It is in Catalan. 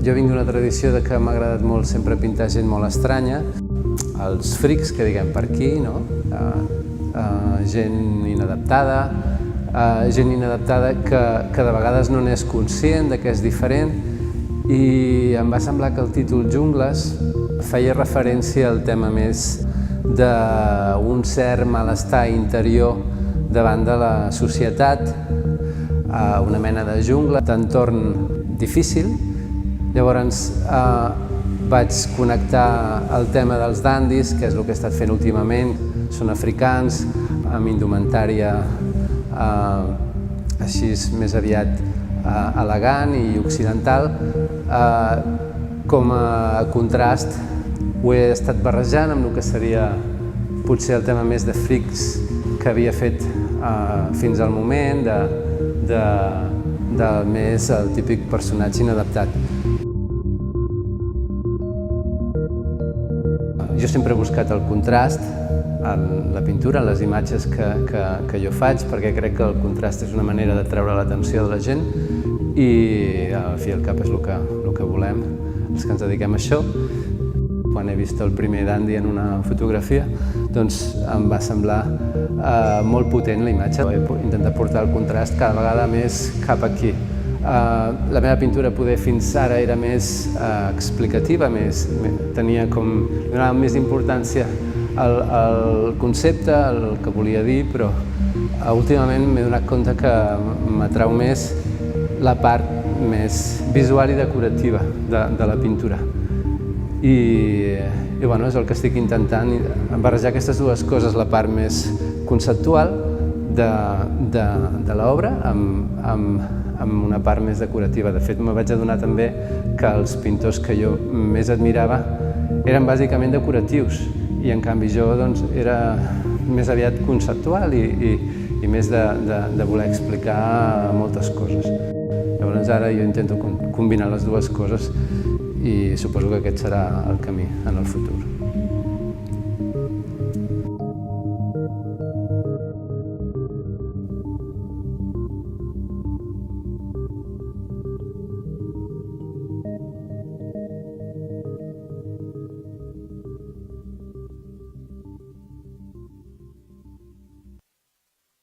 Jo vinc d'una tradició que m'ha agradat molt sempre pintar gent molt estranya, els frics que diguem per aquí, no? Gent inadaptada, que de vegades no n'és conscient de que és diferent, i em va semblar que el títol Jungles feia referència al tema més d'un cert malestar interior davant de la societat, una mena de jungla, d'entorn difícil. Llavors vaig connectar el tema dels dandis, que és el que he estat fent últimament. Són africans, amb indumentària així més aviat elegant i occidental. Com a contrast ho he estat barrejant amb el que seria potser el tema més de frics que havia fet fins al moment, més el típic personatge inadaptat. Jo sempre he buscat el contrast en la pintura, en les imatges que jo faig, perquè crec que el contrast és una manera de treure l'atenció de la gent i al fi i al cap és el que volem, els que ens dediquem a això. Quan he vist el primer dandi en una fotografia, doncs em va semblar molt potent la imatge. He intentat portar el contrast cada vegada més cap aquí. La meva pintura poder fins ara era més explicativa, donava més importància al concepte, al que volia dir, però últimament m'he donat compte que m'atrau més la part més visual i decorativa de la pintura. I és el que estic intentant, barrejar aquestes dues coses, la part més conceptual de l'obra amb una part més decorativa. De fet, me vaig adonar també que els pintors que jo més admirava eren bàsicament decoratius i en canvi jo era més aviat conceptual i més de voler explicar moltes coses. Llavors ara jo intento combinar les dues coses i suposo que aquest serà el camí en el futur.